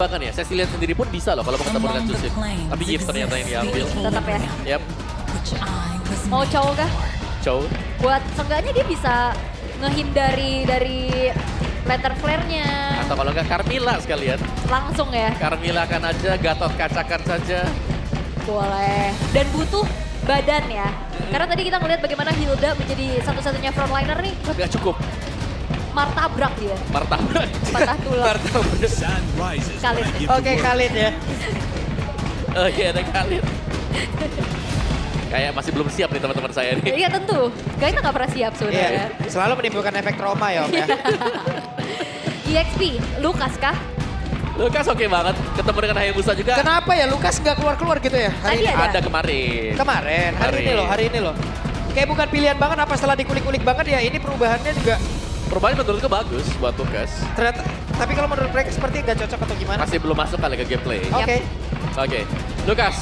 Bahkan ya, Cecilian sendiri pun bisa loh kalau mau ketemu dengan Jusif. Tapi Yves ternyata yang diambil. Tetap ya. Yap, Mau cowok kah? Chow. Buat seenggaknya dia bisa ngehindari dari lantern flare-nya. Atau kalau nggak Carmilla sekalian. Langsung ya. Carmilla kan aja, Gatot kacakan saja. Boleh. Dan butuh badan ya. Karena tadi kita ngeliat bagaimana Hilda menjadi satu-satunya frontliner nih. Nggak cukup. Martabrak dia. Martabrak. Patah tulang. Martabrak. Khalid. Oke, Khalid ya. Oke, ada Khalid. Kayak masih belum siap nih teman-teman saya nih. Iya tentu. Kita nggak pernah siap Iya, sebenarnya. selalu menimbulkan efek trauma ya Om ya. EXP, Lukas kah? Lukas oke banget. Ketemu dengan Hayabusa juga. Kenapa ya Lukas nggak keluar-keluar gitu ya hari Tadi ini? ada. Ada kemarin. Kemarin, hari ini loh. Kayak bukan pilihan banget apa setelah dikulik-kulik banget ya ini perubahannya juga Perubahannya menurutku bagus buat Lukas. ternyata. Tapi kalau menurut mereka seperti nggak cocok atau gimana? Masih belum masuk kali ke gameplay. Oke. Oke, Lukas.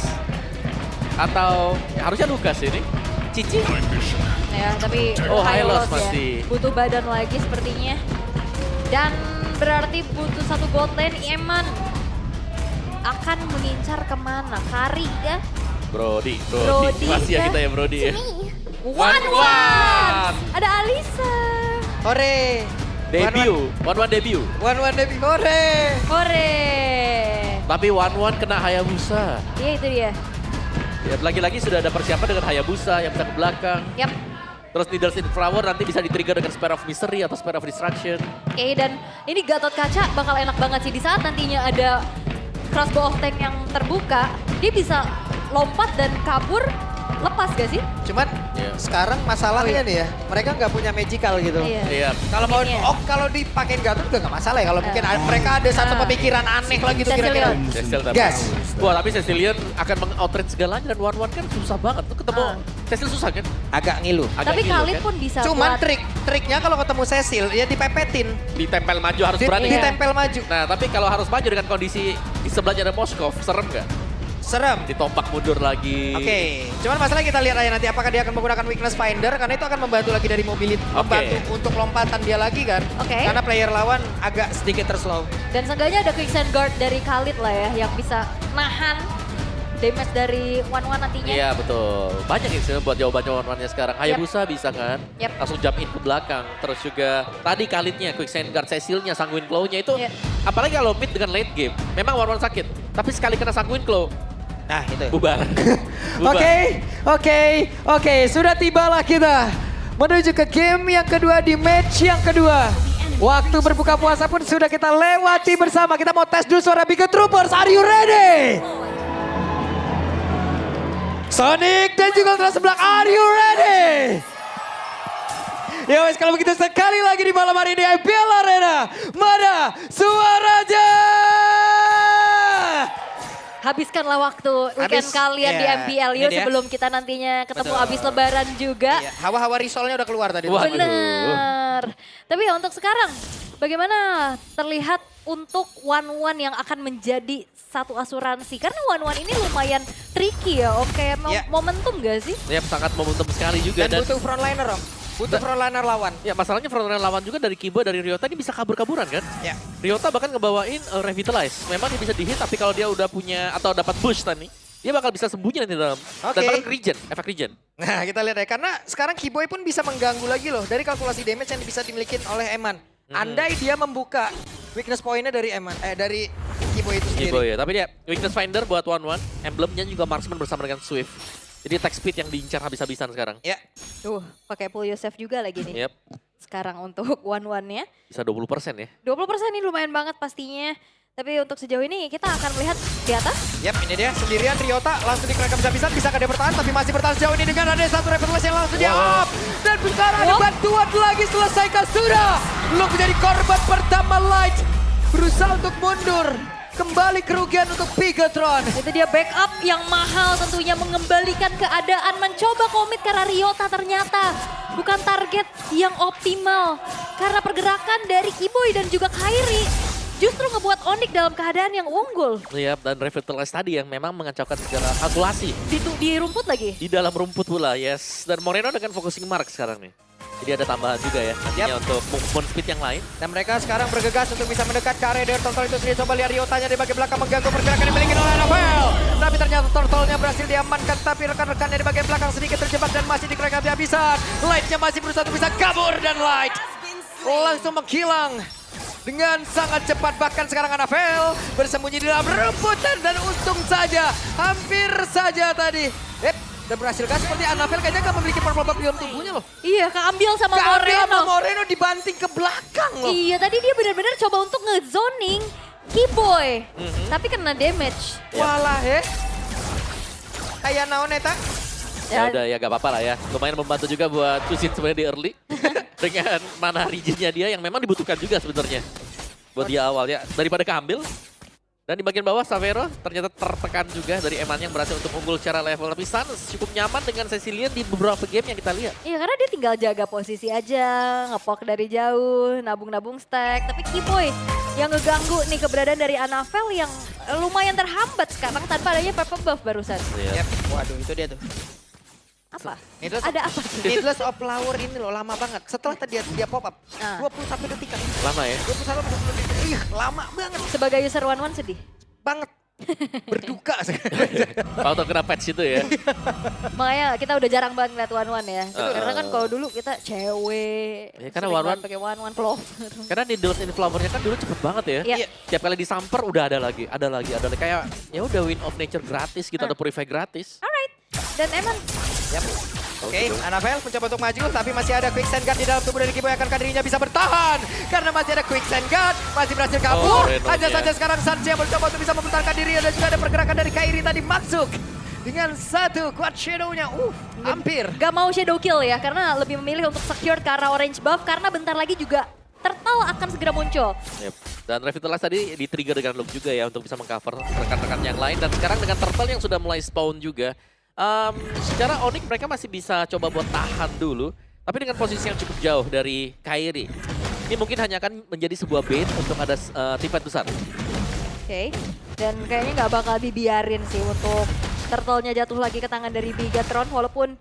Atau ya, harusnya Lukas ini. Cici. Ya, tapi Oh, high Hylos loss masih. ya. Butuh badan lagi sepertinya. Dan berarti butuh satu gold lane, Eman akan mengincar kemana? Kari ya? Brody. Masih ya kah? kita ya Brody ya. One. Ada Alisa. Hore. Debut, One debut. One debut. Hore. Hore. Tapi One kena Hayabusa. Iya itu dia. Ya, lagi-lagi sudah ada persiapan dengan Hayabusa yang bisa ke belakang. Yap. Terus Needles in Flower nanti bisa di-trigger dengan Spare of Misery atau Spare of Distraction. Oke, dan ini Gatot Kaca bakal enak banget sih. Di saat nantinya ada crossbow of tank yang terbuka, dia bisa lompat dan kabur, lepas gak sih? Cuman Iya. sekarang masalahnya nih ya, mereka nggak punya magical gitu. Iya. Iya. Kalau mau, Iya. kalau dipakein Gatot juga nggak masalah ya. Kalau mungkin mereka ada satu pemikiran aneh lagi tuh kira-kira. Cecil tapi. Gas. Wah tapi Cecilian akan meng-outrate segalanya dan One kan susah banget. Tuh ketemu Cecil susah kan? Agak ngilu. Agak Tapi ngilu Khalid kan? pun bisa Cuman buat triknya kalau ketemu Cecil ya dipepetin, Ditempel maju harus berani. Iya. ditempel maju. Nah tapi kalau harus maju dengan kondisi di sebelahnya ada Moskov, serem nggak? Serem. Ditombak mundur lagi. Oke, cuman masalah kita lihat aja nanti apakah dia akan menggunakan weakness finder karena itu akan membantu lagi dari mobility, membantu untuk lompatan dia lagi kan. Oke. Karena player lawan agak sedikit terslow. Dan seenggaknya ada quicksand guard dari Khalid lah ya, yang bisa nahan damage dari One nantinya. Iya betul. Banyak yang buat jawabannya One-nya sekarang. Hayabusa bisa kan? Yep. Langsung jump in ke belakang. Terus juga tadi Khalidnya, Quicksand Guard Cecilnya, Sanguine Claw-nya itu. Yep. Apalagi kalau mid dengan late game. Memang One sakit. Tapi sekali kena Sanguine Claw, Nah itu. bubar. Oke, sudah tibalah kita menuju ke game yang kedua di match yang kedua. Waktu berbuka puasa pun sudah kita lewati bersama. Kita mau tes dulu suara Big Troopers. Are you ready? Sonic dan juga kelas sebelah, are you ready? Ya wes kalau begitu sekali lagi di malam hari ini IPL Arena. Mana suaranya? Habiskanlah waktu weekend Habis, kalian di ya, MPL ini yuk dia. sebelum kita nantinya ketemu Betul. abis lebaran juga. Iya, hawa-hawa risolnya udah keluar tadi. Wah. Bener. Tapi ya untuk sekarang, bagaimana terlihat untuk One yang akan menjadi satu asuransi? Karena One ini lumayan tricky ya, oke Iya. momentum gak sih? Ya sangat momentum sekali juga. Dan butuh frontliner om. Butuh frontliner lawan. Ya masalahnya frontliner lawan juga dari Kibo, dari Ryota ini bisa kabur-kaburan kan? Ya. Ryota bahkan ngebawain Revitalize. Memang dia bisa di-hit tapi kalau dia udah punya atau dapat push tadi, dia bakal bisa sembunyi nanti dalam. Dan Oke. bahkan regen, efek regen. Nah kita lihat ya, karena sekarang Kiboy pun bisa mengganggu lagi loh dari kalkulasi damage yang bisa dimiliki oleh Eman. Andai dia membuka weakness point-nya dari Eman, dari Kiboy itu sendiri. Kibo ya, tapi dia weakness finder buat One, emblemnya juga marksman bersama dengan Swift. Jadi attack speed yang diincar habis-habisan sekarang. Ya, Pakai pull Yosef juga lagi nih. Yep, Sekarang untuk One-nya. bisa 20% ya. 20% ini lumayan banget pastinya. Tapi untuk sejauh ini kita akan melihat di atas. yap ini dia sendirian Ryota langsung dikerekam bisa dia bertahan tapi masih bertahan sejauh ini dengan ada satu reverse yang langsung dia up. Dan sekarang ada bantuan lagi selesaikan sudah. Belum menjadi korban pertama Light. Berusaha untuk mundur. Kembali kerugian untuk Bigatron. Itu dia backup yang mahal tentunya mengembalikan keadaan. Mencoba komit karena Ryota ternyata bukan target yang optimal. Karena pergerakan dari Kiboy dan juga Kairi justru ngebuat Onyx dalam keadaan yang unggul. Yep, dan Revitalize tadi yang memang mengacaukan segala kalkulasi. Di rumput lagi. Di dalam rumput pula, yes. Dan Moreno dengan focusing mark sekarang nih. Jadi ada tambahan juga ya nantinya untuk movement speed yang lain. Dan mereka sekarang bergegas untuk bisa mendekat ke area dari Turtle itu sendiri. Coba lihat Ryotanya di bagian belakang mengganggu pergerakan yang dimiliki oleh Anafel. Tapi ternyata Turtle-nya berhasil diamankan. Tapi rekan-rekannya di bagian belakang sedikit terjebak dan masih dikerekam habis-habisan. Light-nya masih berusaha untuk bisa kabur dan Light langsung menghilang dengan sangat cepat. Bahkan sekarang Anafel bersembunyi di dalam rumputan dan untung saja, hampir saja tadi. Dan berhasilkan seperti Anafel kayaknya nggak memiliki purple buff di dalam tubuhnya loh. Iya, keambil sama Keambil Moreno. sama Moreno dibanting ke belakang loh. Iya, tadi dia benar-benar coba untuk nge-zoning Keyboy. Tapi kena damage. Walah kayak naon eta. Ya udah ya gak apa-apa lah ya. Lumayan membantu juga buat Kusin sebenarnya di early. Dengan mana regionnya dia yang memang dibutuhkan juga sebenarnya. Buat dia awalnya. Daripada keambil. Dan di bagian bawah Savero ternyata tertekan juga dari Eman yang berhasil untuk unggul secara level. Tapi Suns cukup nyaman dengan Cecilian di beberapa game yang kita lihat. Iya, karena dia tinggal jaga posisi aja, ngepok dari jauh, nabung-nabung stack. Tapi Keyboy yang ngeganggu nih keberadaan dari Anafel yang lumayan terhambat sekarang tanpa adanya purple buff barusan. Iya. Waduh itu dia tuh. Apa? Needless Ada apa? Needless of Flower ini loh lama banget. Setelah tadi dia pop up, 20 sampai detik kan. Lama ya. 20 sampai 20 detik. Ih, lama banget. Sebagai user One sedih. Banget. Berduka sekali. Auto kena patch itu ya. Makanya kita udah jarang banget ngeliat One ya. Karena kan kalau dulu kita cewek. Ya, karena sering One banget pakai One Clover. Karena Needles in Flower-nya kan dulu cepet banget ya. Iya. Tiap kali disamper udah ada lagi. Kayak ya udah Win of Nature gratis gitu, ada Purify gratis. Alright. Dan emang Oke, Anafel mencoba untuk maju, tapi masih ada Quicksand Guard di dalam tubuh dari Keyboy. Akankah dirinya bisa bertahan? Karena masih ada Quicksand Guard, masih berhasil kabur. Hanya saja sekarang Suns yang mencoba untuk bisa mempertahankan diri. Dan juga ada pergerakan dari Kairi tadi masuk. Dengan satu quad shadow-nya, hampir. gak mau shadow kill ya. Karena lebih memilih untuk secure ke arah orange buff. Karena bentar lagi juga Turtle akan segera muncul. Yep. Dan Revitalize tadi di-trigger dengan Look juga ya untuk bisa mengcover rekan-rekan yang lain. Dan sekarang dengan Turtle yang sudah mulai spawn juga. Secara Onyx mereka masih bisa coba buat tahan dulu. Tapi dengan posisi yang cukup jauh dari Kairi. Ini mungkin hanya akan menjadi sebuah bait untuk ada tim fight besar. Oke. Dan kayaknya gak bakal dibiarin sih untuk Turtle-nya jatuh lagi ke tangan dari Bigatron. Walaupun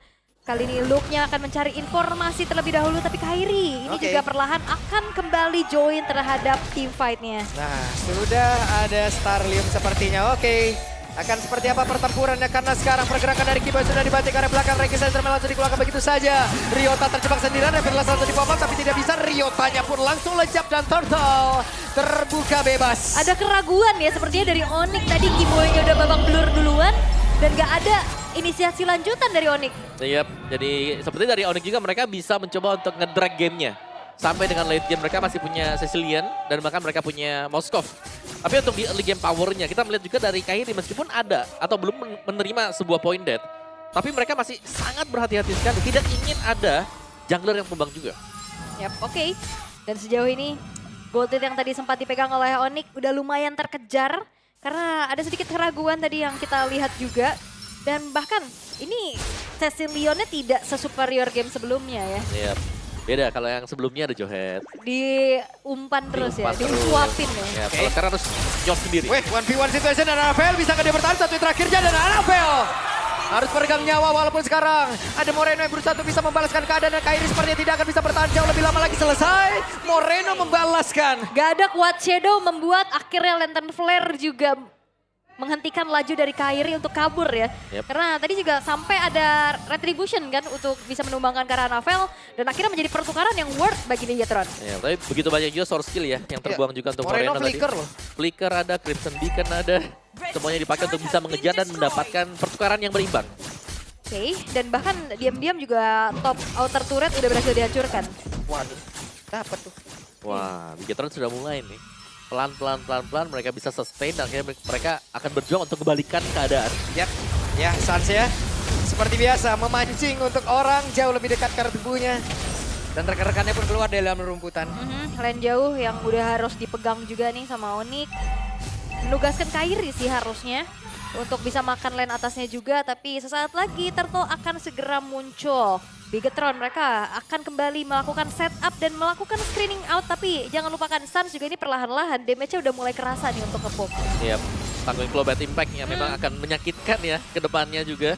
kali ini Luke-nya akan mencari informasi terlebih dahulu. Tapi Kairi ini juga perlahan akan kembali join terhadap team fight-nya. Nah, sudah ada Starlium sepertinya. Oke. Akan seperti apa pertempurannya karena sekarang pergerakan dari Keyboy sudah dibanting ke arah belakang. Regi Sensor langsung dikeluarkan begitu saja. Ryota terjebak sendirian, Revitalize langsung dipop up tapi tidak bisa. Ryotanya pun langsung lenyap dan Turtle terbuka bebas. Ada keraguan ya sepertinya dari Onyx tadi Keyboy-nya udah babak belur duluan. Dan gak ada inisiasi lanjutan dari Onyx. Yep. Jadi seperti dari Onyx juga mereka bisa mencoba untuk nge-drag gamenya. Sampai dengan late game mereka masih punya Cecilian dan bahkan mereka punya Moskov. Tapi untuk di early game powernya kita melihat juga dari Kairi meskipun ada atau belum menerima sebuah point dead. Tapi mereka masih sangat berhati-hati sekali. Tidak ingin ada jungler yang tumbang juga. Yap, oke. Dan sejauh ini Golded yang tadi sempat dipegang oleh Onyx udah lumayan terkejar. Karena ada sedikit keraguan tadi yang kita lihat juga. Dan bahkan ini Cecilionnya tidak sesuperior game sebelumnya ya. Yep. Beda kalau yang sebelumnya ada Johet. Diumpan terus ya, Diumpan terus. disuapin ya. Ya, kalau sekarang harus jawab sendiri. Wait, 1v1 situation dan Anafel bisa dia bertahan satu yang terakhirnya dan Anafel harus peregang nyawa walaupun sekarang ada Moreno yang berusaha untuk bisa membalaskan keadaan dan Kairi sepertinya tidak akan bisa bertahan jauh lebih lama lagi. Selesai, Moreno membalaskan. Gak ada kuat shadow membuat akhirnya Lantern Flare juga menghentikan laju dari Kairi untuk kabur ya. Yep. Karena tadi juga sampai ada retribution kan untuk bisa menumbangkan ke arah Anafel. Dan akhirnya menjadi pertukaran yang worth bagi Bigatron. Ya, tapi begitu banyak juga source skill ya yang terbuang juga untuk Moreno tadi. flicker loh. Flicker ada, Crimson Beacon ada. Semuanya dipakai untuk bisa mengejar dan mendapatkan pertukaran yang berimbang. Oke, dan bahkan diam-diam juga top outer turret udah berhasil dihancurkan. Waduh, dapat tuh. Wah, Bigatron sudah mulai nih. Pelan-pelan mereka bisa sustain dan akhirnya mereka akan berjuang untuk kembalikan keadaan. Yap, ya Suns ya. Seperti biasa memancing untuk orang jauh lebih dekat ke tubuhnya. Dan rekan-rekannya pun keluar dari dalam rumputan. Lane jauh yang udah harus dipegang juga nih sama Onyx. Menugaskan Kairi sih harusnya untuk bisa makan lane atasnya juga. Tapi sesaat lagi Turtle akan segera muncul. Bigatron mereka akan kembali melakukan setup dan melakukan screening out. Tapi jangan lupakan Suns juga ini perlahan-lahan damage-nya udah mulai kerasa nih untuk nge-poke. Yap, tanggung Clawbat Impact yang memang akan menyakitkan ya ke depannya juga.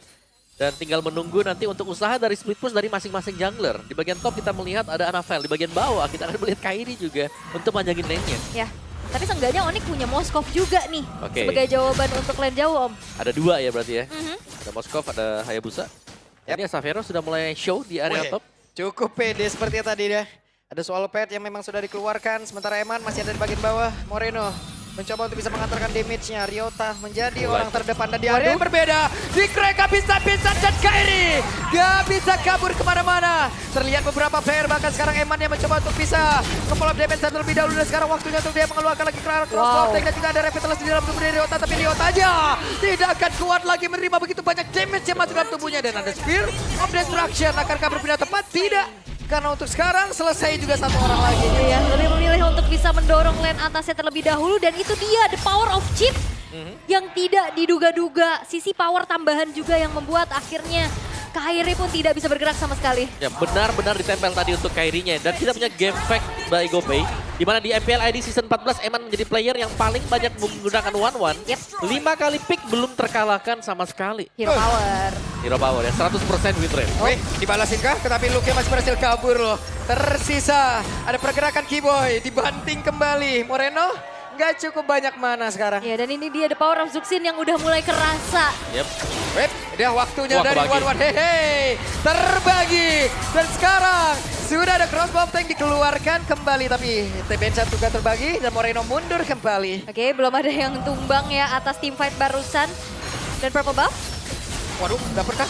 Dan tinggal menunggu nanti untuk usaha dari split push dari masing-masing jungler. Di bagian top kita melihat ada Anavel, di bagian bawah kita akan melihat Kairi juga untuk manjangin lane-nya. Ya, tapi seenggaknya Onyx punya Moskov juga nih. Oke. Sebagai jawaban untuk lane jauh, Om. Ada 2 ya berarti ya. Mhm. Ada Moskov, ada Hayabusa. Ini Xavero sudah mulai show di area Wih, top. cukup pede seperti tadi ya. Ada Swallow Pad yang memang sudah dikeluarkan. Sementara Eman masih ada di bagian bawah. Moreno mencoba untuk bisa mengantarkan damage-nya. Ryota menjadi orang terdepan dan di area yang berbeda. Di crack habis-habisan dan Kairi gak bisa kabur kemana-mana. Terlihat beberapa player bahkan sekarang Eman yang mencoba untuk bisa nge-follow damage terlebih dahulu. Dan sekarang waktunya untuk dia mengeluarkan lagi cross-boarding. Dan juga ada revitalize di dalam tubuh dari Ryota. Tapi Ryota aja tidak akan kuat lagi menerima begitu banyak damage yang masuk dalam tubuhnya. Dan ada Spear of Destruction. Akankah berpindah tepat? Tidak. Karena untuk sekarang selesai juga satu orang lagi. Iya, lebih memilih untuk bisa mendorong lane atasnya terlebih dahulu. Dan itu dia, the power of chip. Yang tidak diduga-duga. Sisi power tambahan juga yang membuat akhirnya Kairi pun tidak bisa bergerak sama sekali. Ya benar-benar ditempel tadi untuk Kairinya. Dan kita punya game fact by GoPay. Di mana di MPL ID Season 14 Eman menjadi player yang paling banyak menggunakan 1-1. Yep. 5 kali pick belum terkalahkan sama sekali. Hero power. Hero power ya, 100% win rate. Wih, dibalasin kah? Tetapi Luke masih berhasil kabur loh. Tersisa ada pergerakan Keyboy, dibanting kembali. Moreno nggak cukup banyak mana sekarang. Ya, dan ini dia the power of Zuxin yang udah mulai kerasa. Yep. Wait, udah waktunya Wah, dari kebagi. 1-1. Hehe, terbagi. Dan sekarang sudah ada crossbow tank dikeluarkan kembali. Tapi TBN juga terbagi dan Moreno mundur kembali. Oke, belum ada yang tumbang ya atas team fight barusan. Dan purple buff, Waduh, dapet kah?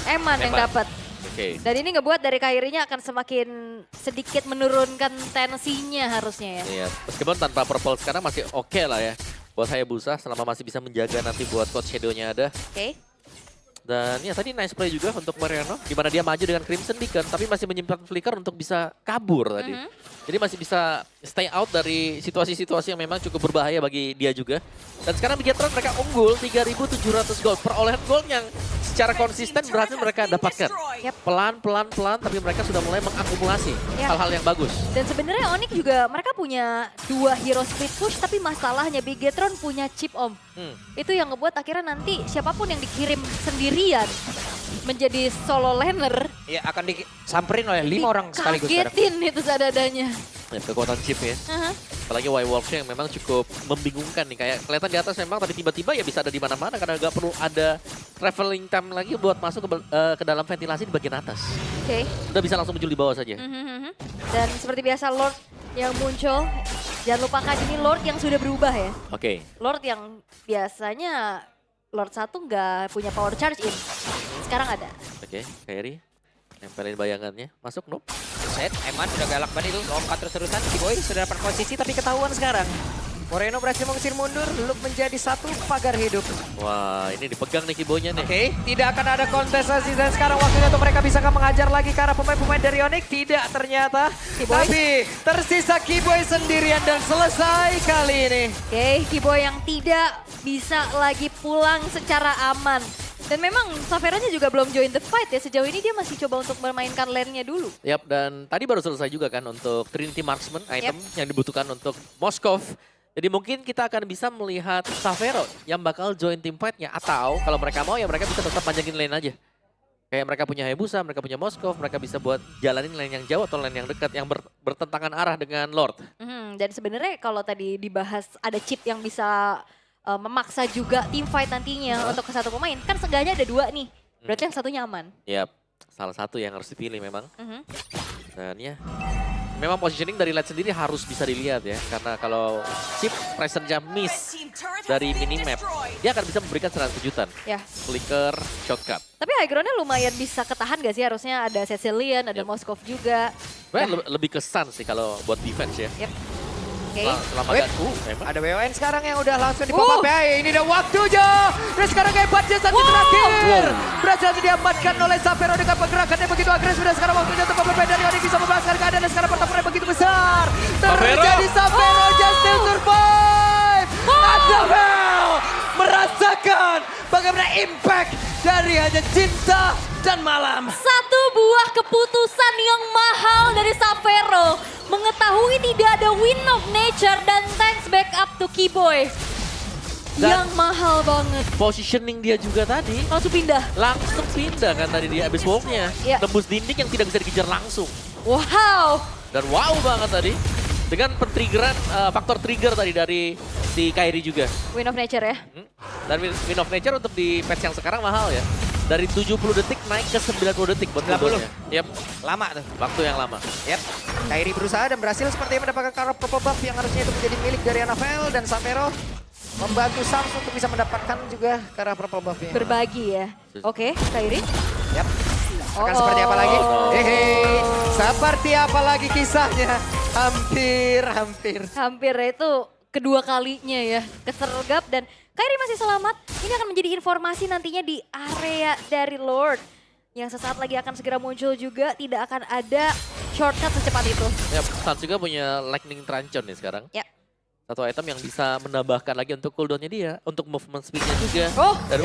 Eman yang Eman. dapat. Oke. Dan ini ngebuat dari Kairinya akan semakin sedikit menurunkan tensinya harusnya ya. Iya, meskipun tanpa purple sekarang masih oke lah ya. Buat Hayabusa selama masih bisa menjaga nanti buat Coach Shadow-nya ada. Oke. Dan ya tadi nice play juga untuk Mariano. Di mana dia maju dengan Crimson Beacon tapi masih menyimpan flicker untuk bisa kabur tadi. Jadi masih bisa stay out dari situasi-situasi yang memang cukup berbahaya bagi dia juga. Dan sekarang Bigetron mereka unggul 3.700 gold. Perolehan gold yang secara konsisten berhasil mereka dapatkan. Yep. Pelan tapi mereka sudah mulai mengakumulasi Ya. hal-hal yang bagus. Dan sebenarnya Onyx juga mereka punya 2 hero split push tapi masalahnya Bigetron punya chip Om. Itu yang ngebuat akhirnya nanti siapapun yang dikirim sendirian menjadi solo laner Ya akan disamperin oleh 5 orang sekaligus sekarang. kagetin itu seadanya. Ya, kekuatan chip ya. Apalagi Y-Wolves yang memang cukup membingungkan nih. Kayak kelihatan di atas memang tapi tiba-tiba ya bisa ada di mana-mana karena nggak perlu ada traveling time lagi buat masuk ke dalam ventilasi di bagian atas. Oke. Udah bisa langsung muncul di bawah saja. Dan seperti biasa Lord yang muncul, jangan lupakan ini Lord yang sudah berubah ya. Oke. Lord yang biasanya Lord 1 nggak punya power charge in. Sekarang ada. Oke, Kairi. Nempelin bayangannya. Masuk, Noob. Set, Eman udah galak banget itu. Lompat terus-terusan. Keyboy sudah dapat posisi tapi ketahuan sekarang. Moreno berhasil mengusir mundur. Luke menjadi satu pagar hidup. Wah, ini dipegang nih kibonya nih. Oke, tidak akan ada kontestasi dan sekarang waktunya untuk mereka bisa mengajar lagi ke arah pemain-pemain dari Onyx. Tidak ternyata. Keyboy. Tapi tersisa Keyboy sendirian dan selesai kali ini. Oke, Keyboy yang tidak bisa lagi pulang secara aman. Dan memang Xavero-nya juga belum join the fight ya. Sejauh ini dia masih coba untuk memainkan lane-nya dulu. Yap, dan tadi baru selesai juga kan untuk Trinity Marksman item yang dibutuhkan untuk Moskov. Jadi mungkin kita akan bisa melihat Xavero yang bakal join team fight-nya. Atau kalau mereka mau ya mereka bisa tetap panjangin lane aja. Kayak mereka punya Hayabusa, mereka punya Moskov, mereka bisa buat jalanin lane yang jauh atau lane yang dekat yang bertentangan arah dengan Lord. Dan sebenarnya kalau tadi dibahas ada chip yang bisa memaksa juga team fight nantinya untuk ke satu pemain. Kan seenggaknya ada 2 nih. Berarti yang satunya aman. Yap, salah satu yang harus dipilih memang. Dan ya, memang positioning dari Led sendiri harus bisa dilihat ya. Karena kalau chip presence-nya miss dari minimap, dia akan bisa memberikan serangan kejutan. Ya. Flicker, shortcut. Tapi high ground-nya lumayan bisa ketahan gak sih? Harusnya ada Cecilian, ada Moskov juga. Lebih kesan sih kalau buat defense ya. Yep. Oke. Selama Wait. memang. Ada WON sekarang yang udah langsung di pop up ya. Ini udah waktunya. Dan sekarang hebatnya satu terakhir. Berhasil diamankan oleh Xavero dengan pergerakannya begitu agresif. Dan sekarang waktunya untuk pemain dari Onyx bisa membahaskan keadaan. Dan sekarang pertempuran begitu besar. Terjadi Xavero just still survive. Xavero merasakan bagaimana impact dari hanya cinta dan malam. Satu buah keputusan yang mahal dari Xavero. Mengetahui tidak ada Wind of Nature dan thanks back up to Keyboy. Dan- yang mahal banget. Positioning dia juga tadi. Langsung pindah. Langsung pindah kan tadi di abis walk-nya. Iya. Tembus dinding yang tidak bisa dikejar langsung. Wow. Dan wow banget tadi. Dengan pentriggeran, faktor trigger tadi dari si Kairi juga. Win of Nature ya. Dan Win of Nature untuk di patch yang sekarang mahal ya. Dari 70 detik naik ke 90 detik buat 90. cooldownnya. Yep, Lama tuh. waktu yang lama. Yep. Kairi berusaha dan berhasil sepertinya mendapatkan Karop Purple Buff yang harusnya itu menjadi milik dari Anafel. Dan Savero membantu Sams untuk bisa mendapatkan juga Karop Purple Buff-nya. Berbagi ya. Oke, Kairi. Yep. Akan Oh. seperti apa lagi? Oh. Hehe. Seperti apa lagi kisahnya? Hampir. Hampir itu kedua kalinya ya kesergap dan Kairi masih selamat. Ini akan menjadi informasi nantinya di area dari Lord. Yang sesaat lagi akan segera muncul juga. Tidak akan ada shortcut secepat itu. Yep, Sans juga punya Lightning Trancon nih sekarang. Ya. Satu item yang bisa menambahkan lagi untuk cooldownnya dia. Untuk movement speed-nya juga. Oh, Dan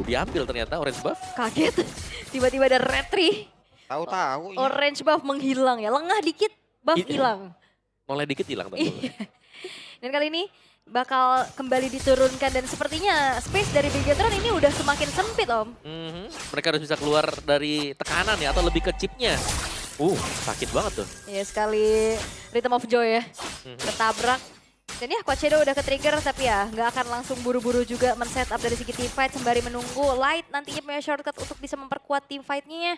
diambil ternyata orange buff. kaget. Tiba-tiba ada retri. Tahu-tahu. Orange buff menghilang ya. Lengah dikit, buff Iya. hilang. Mulai dikit hilang. Tapi. Iya. Dan kali ini bakal kembali diturunkan dan sepertinya space dari Bigetron ini udah semakin sempit Om. Mereka harus bisa keluar dari tekanan ya. Atau lebih ke chipnya. Sakit banget tuh. Ya sekali Rhythm of Joy ya. Mhm. Ketabrak. Dan ya Quad Shadow udah ke-trigger tapi ya nggak akan langsung buru-buru juga men-setup dari segi teamfight sembari menunggu Light nantinya punya shortcut untuk bisa memperkuat teamfight-nya.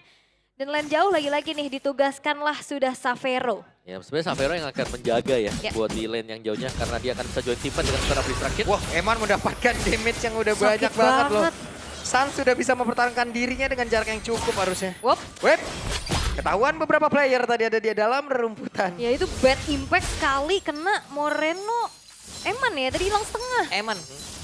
Dan lane jauh lagi-lagi nih ditugaskanlah sudah Savero. Ya sebenarnya Savero yang akan menjaga ya. Ya. Buat di lane yang jauhnya. Karena dia akan bisa join teamfight dengan cara distraction. Wah, Eman mendapatkan damage yang udah Sakit banyak banget loh. banget. San sudah bisa mempertahankan dirinya dengan jarak yang cukup harusnya. Wop, Web, ketahuan beberapa player tadi ada di dalam rerumputan. ya itu bad impact sekali kena Moreno. Eman ya tadi hilang setengah.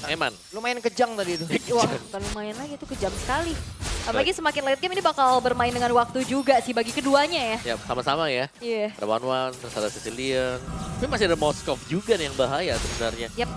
Eman. Lumayan kejang tadi itu. Wah, bukan lumayan lagi itu kejam sekali. Apalagi semakin late game ini bakal bermain dengan waktu juga sih bagi keduanya ya. Ya sama-sama ya. Iya. Ada One, terus ada Sicilian. Tapi masih ada Moskov juga nih yang bahaya sebenarnya. Yap.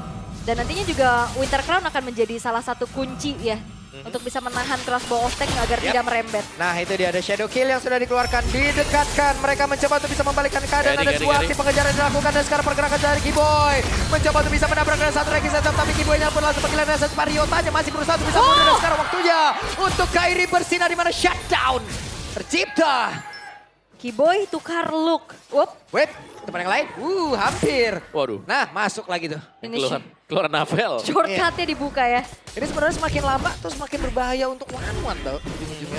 Dan nantinya juga Winter Crown akan menjadi salah satu kunci ya. Untuk bisa menahan crossbow of tank agar Yap. tidak merembet. Nah itu dia ada Shadow Kill yang sudah dikeluarkan, didekatkan. Mereka mencoba untuk bisa membalikkan keadaan. Ada sebuah aksi pengejaran yang dilakukan dan sekarang pergerakan dari Kiboy. Mencoba untuk bisa menabrak dengan satu Regi Setup, tapi Kiboy-nya pun langsung panggilan dan satu Riotanya masih berusaha untuk bisa mundur. Dan sekarang waktunya untuk Kairi bersinar di mana shutdown tercipta. Kiboy tukar look. Wop. Web, teman yang lain, hampir. Waduh. Nah masuk lagi tuh. Keluar Navel. Shortcutnya dibuka ya. Ini sebenarnya semakin lama tuh semakin berbahaya untuk one-one tau.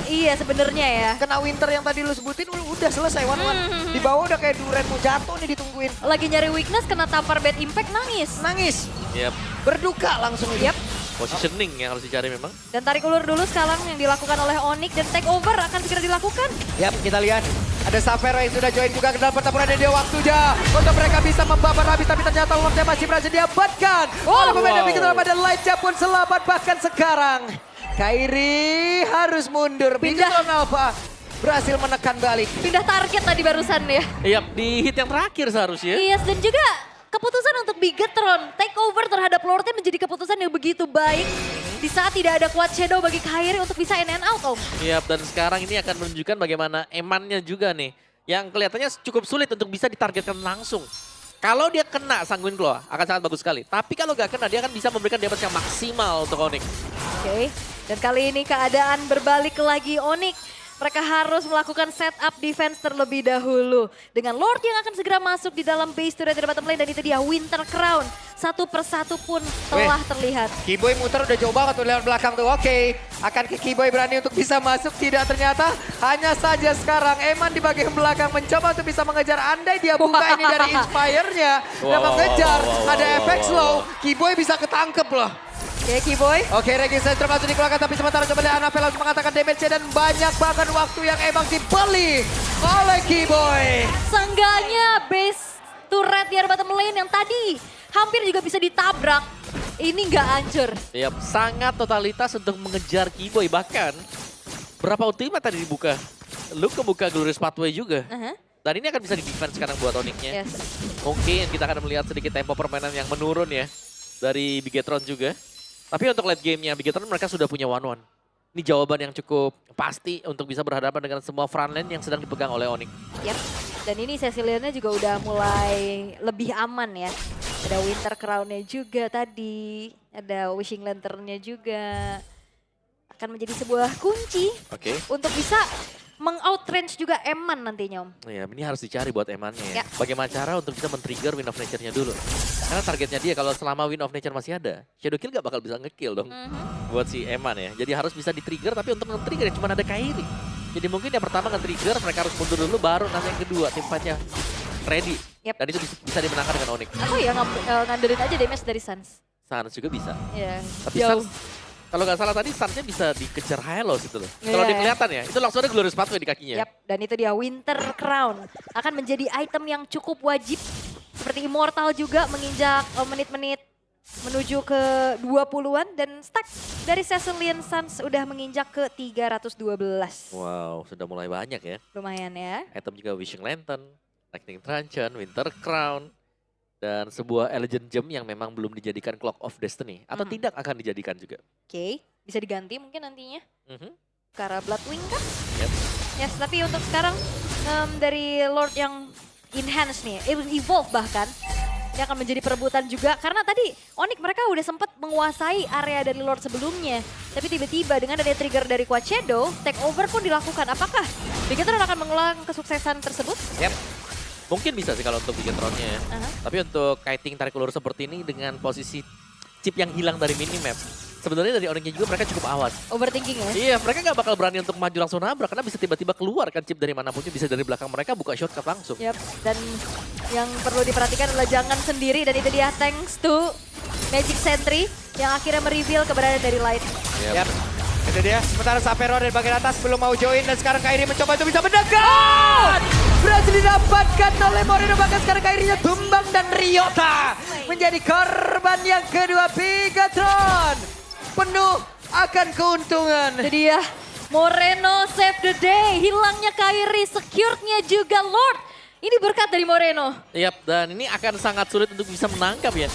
Iya sebenarnya ya. Kena Winter yang tadi lu sebutin udah selesai one-one. Di bawah udah kayak Duren mau jatuh nih ditungguin. Lagi nyari weakness kena tampar bad impact nangis. Nangis, Yap. berduka langsung itu. Yap. Positioning yang harus dicari memang. Dan tarik ulur dulu sekarang yang dilakukan oleh Onyx dan take over akan segera dilakukan. Yap, kita lihat. Ada Savero yang sudah join juga ke dalam pertempuran dan dia waktunya untuk mereka bisa membabar habis, tapi ternyata Lordnya masih berhasil diamankan oleh pemain dari Bigetron. Pada Lightnya pun selamat bahkan sekarang. Kairi harus mundur. Pindah. Bigetron Alpha berhasil menekan balik. Pindah target tadi barusan ya. Yap, di hit yang terakhir seharusnya. Yes, dan juga keputusan untuk Bigetron take over terhadap Lordnya menjadi keputusan yang begitu baik. Di saat tidak ada Quad Shadow bagi Kairi untuk bisa in and out Om. Yap, dan sekarang ini akan menunjukkan bagaimana emannya juga nih. Yang kelihatannya cukup sulit untuk bisa ditargetkan langsung. Kalau dia kena Sanguine Claw akan sangat bagus sekali. Tapi kalau gak kena dia akan bisa memberikan damage yang maksimal untuk Onyx. Oke, dan kali ini keadaan berbalik lagi Onyx. Mereka harus melakukan setup defense terlebih dahulu. Dengan Lord yang akan segera masuk di dalam base turret dari bottom lane. Dan itu dia Winter Crown. Satu persatu pun telah terlihat. Kiboy muter udah jauh banget tuh lewat belakang tuh. Oke, akankah Kiboy berani untuk bisa masuk? Tidak, ternyata hanya saja sekarang Eman di bagian belakang mencoba untuk bisa mengejar. Andai dia buka ini dari Inspire-nya dan mengejar. Ada efek slow. Kiboy bisa ketangkep loh. Oke, Kiboy. Oke, Regis termasuk dikeluarkan, tapi sementara coba lihat Anafel langsung mengatakan damage-nya dan banyak bahkan waktu yang emang dibeli oleh Kiboy. Seenggaknya base turret di bottom lane yang tadi hampir juga bisa ditabrak. Ini nggak hancur. Yap, sangat totalitas untuk mengejar Kiboy. Bahkan berapa ultimate tadi dibuka? Lu kebuka Glorious Pathway juga. Dan ini akan bisa di-defense sekarang buat Onyx-nya. Yes. Mungkin kita akan melihat sedikit tempo permainan yang menurun ya. Dari Bigetron juga. Tapi untuk late game-nya Bigetron mereka sudah punya one-one. Ini jawaban yang cukup pasti untuk bisa berhadapan dengan semua frontline yang sedang dipegang oleh Onyx. Yap. Dan ini Ceciliannya juga udah mulai lebih aman ya. Ada Winter Crown-nya juga tadi. Ada Wishing Lantern-nya juga. Akan menjadi sebuah kunci Oke. untuk bisa meng-outrange juga Eman nantinya, Om. Ya, ini harus dicari buat Emannya. Ya. Bagaimana cara untuk bisa men-trigger Wind of Nature-nya dulu. Karena targetnya dia kalau selama Wind of Nature masih ada, Shadow Kill gak bakal bisa nge-kill dong buat si Eman ya. Jadi harus bisa di-trigger, tapi untuk nge-trigger cuma ada Kairi. Jadi mungkin yang pertama nge-trigger, mereka harus mundur dulu, baru nanti yang kedua tim fight-nya ready. Yep. Dan itu bisa dimenangkan dengan Onyx. Atau ya ngandelin aja damage dari Sans. Sans juga bisa. Ya. Tapi Sans, kalau nggak salah tadi Sans-nya bisa dikejar Hylos itu loh. Kalau Iya. dia kelihatan ya, itu langsung ada Glorious Pathway di kakinya. Yap, dan itu dia Winter Crown. Akan menjadi item yang cukup wajib. Seperti Immortal juga menginjak menit-menit menuju ke 20-an. Dan stack dari Cecilian Suns udah menginjak ke 312. Wow, sudah mulai banyak ya. Lumayan ya. Item juga Wishing Lantern, Lightning Truncheon, Winter Crown. Dan sebuah Elegant Gem yang memang belum dijadikan Clock of Destiny. Atau tidak akan dijadikan juga. Oke, bisa diganti mungkin nantinya. Mhm. Ke arah Bloodwing kan? Yep. Yes, tapi untuk sekarang dari Lord yang enhance nih, evolve bahkan. Ini akan menjadi perebutan juga. Karena tadi Onyx mereka udah sempat menguasai area dari Lord sebelumnya. Tapi tiba-tiba dengan ada trigger dari Quad Shadow, take over pun dilakukan. Apakah Bigetron akan mengulang kesuksesan tersebut? Yep. Mungkin bisa sih kalau untuk Bigetron-nya ya. Tapi untuk kiting tarik ulur seperti ini dengan posisi chip yang hilang dari minimap. Sebenarnya dari Onyx juga mereka cukup awas. Overthinking ya? Iya, mereka nggak bakal berani untuk maju langsung nabrak. Karena bisa tiba-tiba keluar kan chip dari manapun. Bisa dari belakang mereka buka shortcut langsung. Yap, dan yang perlu diperhatikan adalah jangan sendiri. Dan itu dia thanks to Magic Sentry yang akhirnya mereveal keberadaan dari Light. Yap. Itu dia. Sementara Sapero dari bagian atas belum mau join. Dan sekarang Kairi mencoba untuk bisa mendekat. Berhasil didapatkan oleh Moreno. Bahkan sekarang Kairinya tumbang dan Ryota menjadi korban yang kedua. Bigetron penuh akan keuntungan. Itu dia Moreno save the day. Hilangnya Kairi, securednya juga Lord. Ini berkat dari Moreno. Yap, dan ini akan sangat sulit untuk bisa menangkap ya.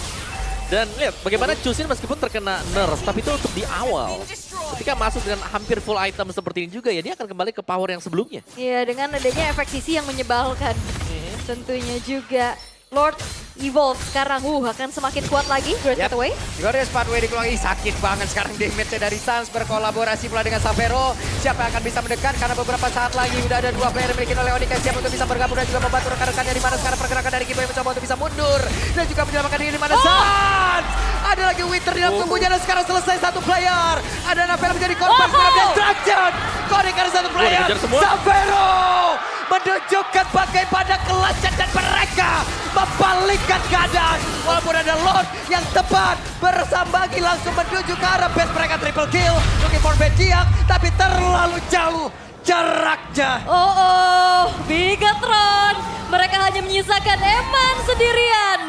Dan lihat bagaimana Chusin meskipun terkena nerf, tapi itu untuk di awal. Ketika masuk dengan hampir full item seperti ini juga ya, dia akan kembali ke power yang sebelumnya. Iya, dengan adanya efek sisi yang menyebalkan. Tentunya juga Lord Evolve sekarang akan semakin kuat lagi. Glorious Pathway. Glorious Pathway dikeluarkan. Sakit banget sekarang damage dari Sans berkolaborasi pula dengan Sapero. Siapa yang akan bisa mendekat karena beberapa saat lagi udah ada dua player dimiliki oleh Onyx yang siap untuk bisa bergabung dan juga membantu rekan-rekannya di mana sekarang pergerakan dari Kiboy mencoba untuk bisa mundur dan juga menyelamatkan diri di mana Sans. Ada lagi Winter di dalam tubuhnya dan sekarang selesai satu player. Ada Navel menjadi korban sekarang destruction. Konek ada satu player. dikejar semua. Sapero menunjukkan bagaimana kelasnya dan mereka membalikkan keadaan. Walaupun ada Lord yang tepat bersambagi langsung menuju ke arah base mereka triple kill. Looking for Bejiang tapi terlalu jauh jaraknya. Bigetron. Mereka hanya menyisakan Eman sendirian.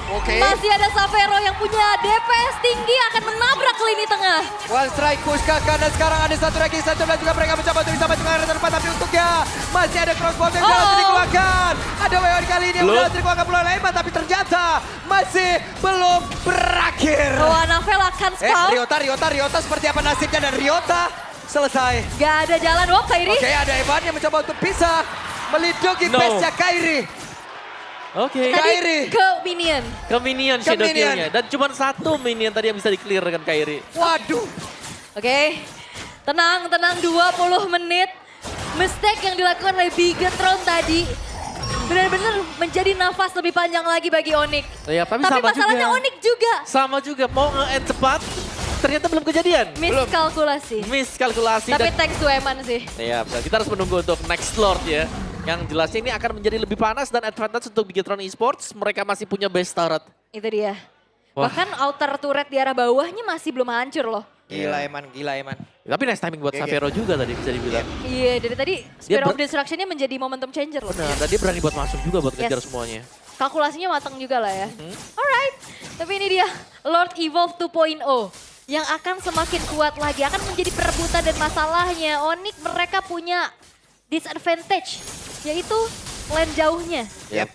Oke. Masih ada Sapero yang punya DPS tinggi akan menabrak lini tengah. One strike push ke kanan sekarang ada satu lagi. Satu dan juga mereka mencoba untuk bisa maju ke arah depan. Tapi untuknya masih ada crossbow yang berhasil dikeluarkan. Ada WO kali ini yang berhasil dikeluarkan pula oleh Eman. Tapi ternyata masih belum berakhir. Navel akan spawn. Ryota seperti apa nasibnya dan Ryota selesai. Gak ada jalan Kairi. Oke, ada Evan yang mencoba untuk bisa melindungi base-nya Kairi. Oke. Kairi. Ke minion. Ke minion shadow minion. kill-nya. Dan cuma satu minion tadi yang bisa di-clear dengan Kairi. Waduh. Oke. Tenang 20 menit. Mistake yang dilakukan oleh Bigetron tadi benar-benar menjadi nafas lebih panjang lagi bagi Onyx. Ya, tapi Tapi sama masalahnya juga. Onyx juga. Sama juga, mau nge-end cepat, ternyata belum kejadian. Miskalkulasi. Miskalkulasi. Tapi Dan thanks to Eman sih. ya, kita harus menunggu untuk next Lord ya. Yang jelasnya ini akan menjadi lebih panas dan advantage untuk Bigetron Esports. Mereka masih punya base turret. Itu dia. Wah. Bahkan outer turret di arah bawahnya masih belum hancur loh. Gila Eman. Tapi nice timing buat Oke. Sapero juga tadi bisa dibilang. Iya, dari tadi Spear ber- of Destruction-nya menjadi momentum changer loh. Benar, dan dia berani buat masuk juga buat kejar Yes. semuanya. Kalkulasinya matang juga lah ya. Alright, tapi ini dia Lord Evolve 2.0 yang akan semakin kuat lagi, akan menjadi perebutan dan masalahnya. Onyx mereka punya disadvantage, yaitu lane jauhnya. Yap.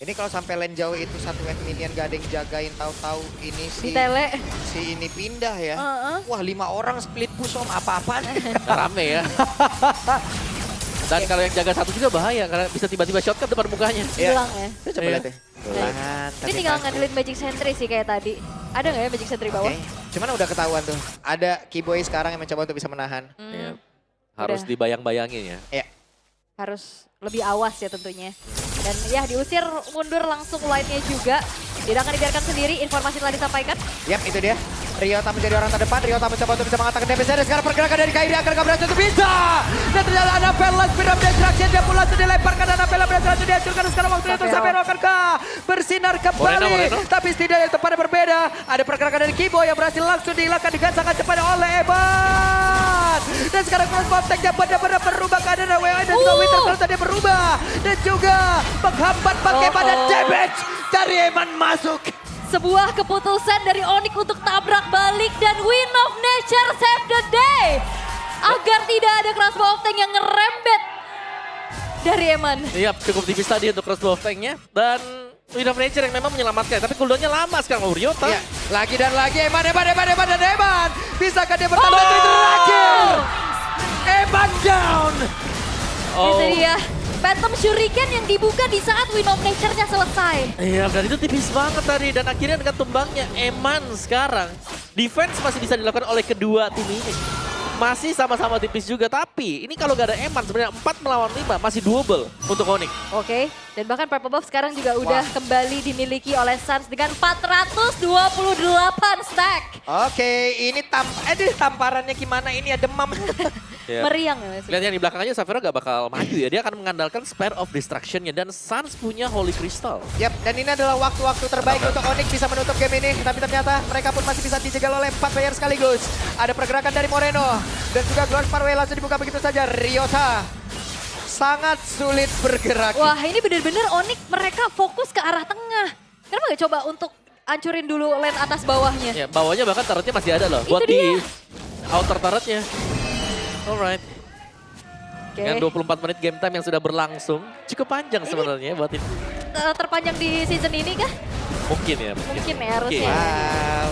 Ini kalau sampai lane jauh itu satu wave minion gak ada yang jagain, tahu-tahu ini Di tele. si ini pindah ya. Heeh. Wah 5 orang split push om apa-apaan. Rame ya. Dan kalau yang jaga satu juga bahaya karena bisa tiba-tiba shotgun depan mukanya. Iya. Hilang ya. Kita coba Iya. lihat ya. Pelan, Ini tapi tinggal pasti. ngandelin Magic Sentry sih kayak tadi. Ada nggak ya Magic Sentry bawah? Oke. Cuman udah ketahuan tuh. Ada Kiboy sekarang yang mencoba untuk bisa menahan. Iya. Harus Udah. dibayang-bayangin ya. Iya. Harus lebih awas ya tentunya. Dan ya diusir mundur langsung line-nya juga. Tidak akan dibiarkan sendiri, informasi telah disampaikan. Yap, itu dia. Ryota menjadi orang terdepan. Ryota mencoba untuk bisa mengatakan DPC. Dan sekarang pergerakan dari Kairi akan berhasil untuk bisa. Dan ternyata Anapella speed up destruction. Dia pun langsung dilemparkan. Anapella berhasil dihancurkan. Sekarang waktunya untuk Sapero. Sapero akankah bersinar kembali. Moreno. Tapi setidaknya tempatnya berbeda. Ada pergerakan dari Kibo yang berhasil langsung dihilangkan dengan sangat cepat oleh Evan. Dan sekarang cross tag-nya benar-benar berubah keadaan WA dan juga Winter Cross tadi berubah. Dan juga menghambat bagaimana damage dari Eman masuk. Sebuah keputusan dari Onyx untuk tabrak balik dan Win of Nature save the day. Agar tidak ada crossbow tank yang ngerembet dari Eman. Iya, cukup tipis tadi untuk crossbow tanknya. Dan Win of Nature yang memang menyelamatkan. Tapi cooldownnya lama sekarang Ryota. Iya, lagi dan lagi Eman. Bisakah dia bertahan dari terakhir? Eman down. Itu dia. Phantom Shuriken yang dibuka di saat Win of Nature-nya selesai. Iya, dan itu tipis banget tadi. Dan akhirnya dengan tumbangnya Eman sekarang. Defense masih bisa dilakukan oleh kedua tim ini. Masih sama-sama tipis juga. Tapi ini kalau gak ada Eman sebenarnya 4 melawan 5 masih doable untuk Onyx. Oke, dan bahkan Purple Buff sekarang juga udah kembali dimiliki oleh Suns dengan 428 stack. Oke, ini tamparannya gimana ini ya demam. Iya. Meriang ya. Mas? Lihat yang di belakangnya Sapphire gak bakal maju ya. Dia akan mengandalkan Spare of Destruction-nya. Dan Suns punya Holy Crystal. Yap, dan ini adalah waktu-waktu terbaik untuk Onyx bisa menutup game ini. Tapi ternyata mereka pun masih bisa dijegal oleh 4 player sekaligus. Ada pergerakan dari Moreno. Dan juga Glorious Parway langsung dibuka begitu saja. Ryota sangat sulit bergerak. Wah, ini bener-bener Onyx mereka fokus ke arah tengah. Kenapa gak coba untuk hancurin dulu lane atas bawahnya? Ya, bawahnya bahkan turretnya masih ada loh. Itu Buat dia. di outer turretnya. Alright. Oke. Dengan 24 menit game time yang sudah berlangsung. Cukup panjang sebenarnya buat ini. Terpanjang di season ini kah? Mungkin ya. Mungkin ya harusnya.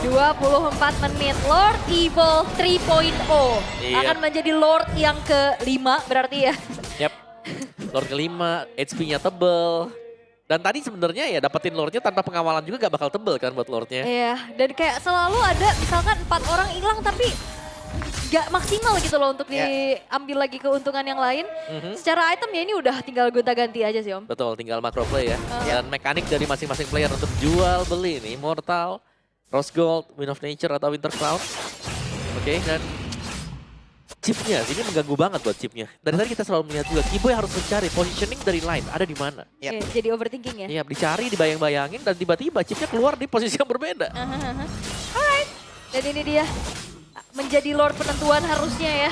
Wow. 24 menit. Lord Evil 3.0 Iya. akan menjadi Lord yang ke-5 berarti ya. Yap. Lord kelima, HP-nya tebel. Dan tadi sebenarnya ya dapetin Lordnya tanpa pengawalan juga gak bakal tebel kan buat Lordnya. Iya, dan kayak selalu ada misalkan 4 orang hilang tapi gak maksimal gitu loh untuk diambil lagi keuntungan yang lain. Secara item ya ini udah tinggal gonta-ganti aja sih Om. Betul, tinggal macro play ya. Dan mekanik dari masing-masing player untuk jual beli nih. Immortal, Rose Gold, Wind of Nature atau Winter Cloud. Oke, dan chipnya, ini mengganggu banget buat chipnya. Dari tadi kita selalu melihat juga, Kiboy harus mencari positioning dari line, ada di mana. Yap. Oke, jadi overthinking ya. Iya, dicari, dibayang-bayangin, dan tiba-tiba chipnya keluar di posisi yang berbeda. Alright, dan ini dia menjadi Lord penentuan harusnya ya.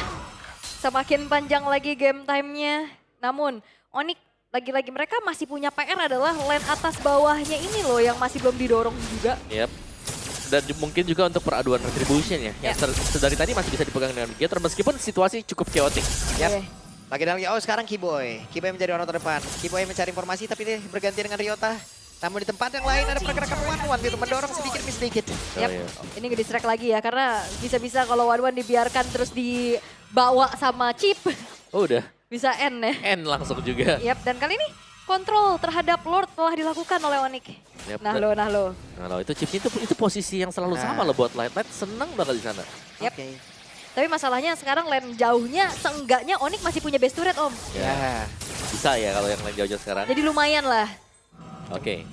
Semakin panjang lagi game time-nya. Namun, Onyx lagi-lagi mereka masih punya PR adalah lane atas bawahnya ini loh yang masih belum didorong juga. Yap. Dan mungkin juga untuk peraduan retribution ya. Yang dari tadi masih bisa dipegang dengan Gator meskipun situasi cukup chaotic. Yap. Oke. Lagi dan lagi, sekarang Kiboy. Kiboy menjadi orang terdepan. Kiboy mencari informasi tapi dia berganti dengan Ryota. Namun di tempat yang lain ada pergerakan Wan gitu mendorong sedikit demi sedikit. Yap, iya. ini nge-distract lagi ya karena bisa-bisa kalau Wan dibiarkan terus dibawa sama Chip. Oh udah, Bisa end ya. N langsung juga. Yap, dan kali ini kontrol terhadap Lord telah dilakukan oleh Onyx. Yap, Nah lo. Nah, itu chipnya itu posisi yang selalu sama loh buat Light. Light seneng banget di sana. Yap. Oke. Tapi masalahnya sekarang lane jauhnya seenggaknya Onyx masih punya best turret Om. Ya. Bisa ya kalau yang lain jauh-jauh sekarang. Jadi lumayan lah. Oke.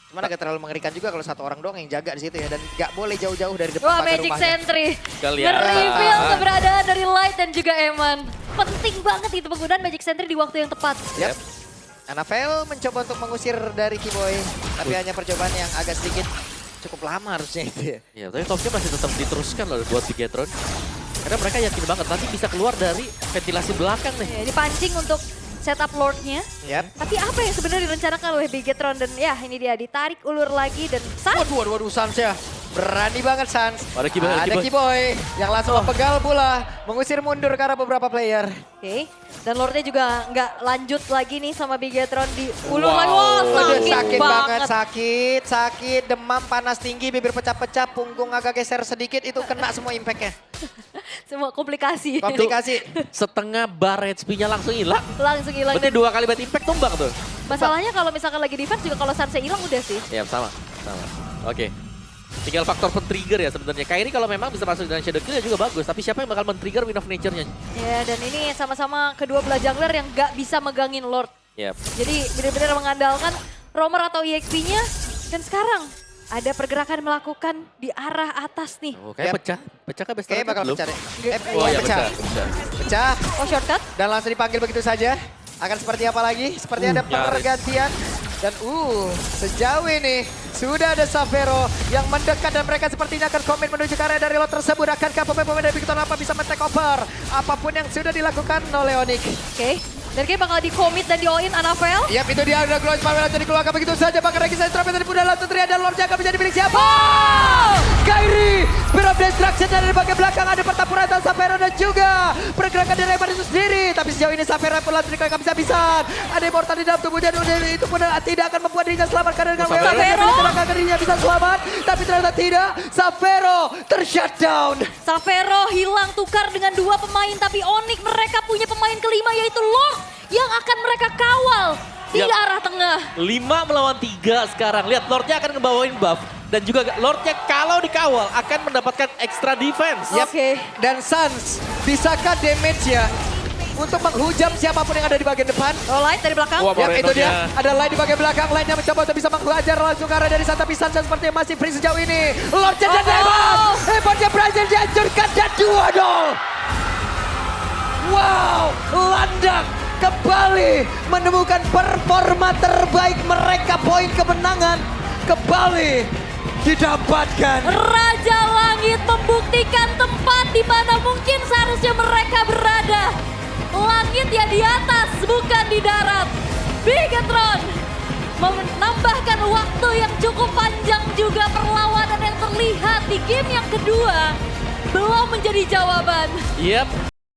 Cuman agak terlalu mengerikan juga kalau satu orang doang yang jaga di situ ya. Dan nggak boleh jauh-jauh dari depan Wah, pagar Magic rumahnya. Sentry. Kelihatan. Nge-reveal keberadaan dari Light dan juga Eman. Penting banget itu penggunaan Magic Sentry di waktu yang tepat. Yap. Anafel mencoba untuk mengusir dari Kiboy. Tapi hanya percobaan yang agak sedikit cukup lama harusnya itu ya. Ya, tapi topnya masih tetap diteruskan loh buat Bigetron. Karena mereka yakin banget nanti bisa keluar dari ventilasi belakang nih. Ya, dipancing untuk setup Lordnya. Yap. Tapi apa yang sebenarnya direncanakan oleh Bigetron dan ya ini dia ditarik ulur lagi dan Waduh, Sans ya. Berani banget Sans. Ada Kiboy, ada Ada Kiboy. Kiboy yang langsung mempegal bola. Mengusir mundur karena beberapa player. Oke. Dan Lordnya juga nggak lanjut lagi nih sama Bigetron di ulur Wow. lagi. Wah, Waduh, sakit, sakit banget, banget. sakit, demam, panas tinggi, bibir pecah-pecah, punggung agak geser sedikit, itu kena semua impactnya. Semua komplikasi. Komplikasi. Setengah bar HP-nya langsung hilang. Langsung hilang. Berarti Dan 2 kali bad impact tumbang tuh. Masalahnya kalau misalkan lagi defense juga kalau Sanse hilang udah sih. Ya sama. Oke. Tinggal faktor pen-trigger ya sebenarnya. Kairi kalau memang bisa masuk dengan Shadow Kill ya juga bagus. Tapi siapa yang bakal men-trigger Wind of Nature-nya? Ya dan ini sama-sama kedua belah jungler yang gak bisa megangin Lord. Yap. Jadi benar-benar mengandalkan roamer atau EXP-nya. Dan sekarang ada pergerakan melakukan di arah atas nih. Oh, kayak pecah. Pecah kan best Kayaknya bakal belum? pecah deh. Oh ya pecah. pecah. Pecah. Oh shortcut? Dan langsung dipanggil begitu saja. Akan seperti apa lagi? Seperti ada nyaris. pergantian. Dan sejauh ini sudah ada Xavero yang mendekat dan mereka sepertinya akan komit menuju ke area dari lot tersebut. Akankah pemain-pemain dari Victor apa bisa men-take over? Apapun yang sudah dilakukan oleh Onyx. Oke. Dan kayak bakal di-commit dan di-all-in Anavel. Yap, itu dia ada Glowing Power langsung dikeluarkan begitu saja. Bahkan Regi saya terapkan dari Bunda langsung teriak dan Lord akan menjadi milik siapa? Kairi! Spear of Destruction dari bagian belakang ada pertempuran antara Xavero dan juga pergerakan dari Evan itu sendiri. Tapi sejauh ini Xavero pun langsung dikeluarkan bisa-bisa. Ada Immortal di dalam tubuhnya dan itu pun tidak akan membuat dirinya selamat karena dengan Xavero dirinya bisa selamat. Tapi ternyata tidak. Xavero ter-shutdown. Xavero hilang tukar dengan dua pemain. Tapi Onyx mereka punya pemain kelima yaitu Lord yang akan mereka kawal di Yap. arah tengah. 5 melawan 3 sekarang. Lihat Lordnya akan ngebawain buff. Dan juga Lordnya kalau dikawal akan mendapatkan extra defense. Yap. Oke. Dan Sans, bisakah damage-nya untuk menghujam siapapun yang ada di bagian depan? Oh, light dari belakang. Wah, Yap, itu dia. Morenonya. Ada Light di bagian belakang. Light-nya mencoba untuk bisa menghajar langsung ke arah dari Santa Pisan seperti yang masih free sejauh ini. Lord dan Demon! Hebatnya berhasil dihancurkan dan 2-0. Wow, Landak kembali menemukan performa terbaik mereka. Poin kemenangan kembali didapatkan. Raja Langit membuktikan tempat di mana mungkin seharusnya mereka berada. Langit ya di atas, bukan di darat. Bigetron menambahkan waktu yang cukup panjang juga perlawanan yang terlihat di game yang kedua belum menjadi jawaban. Yap.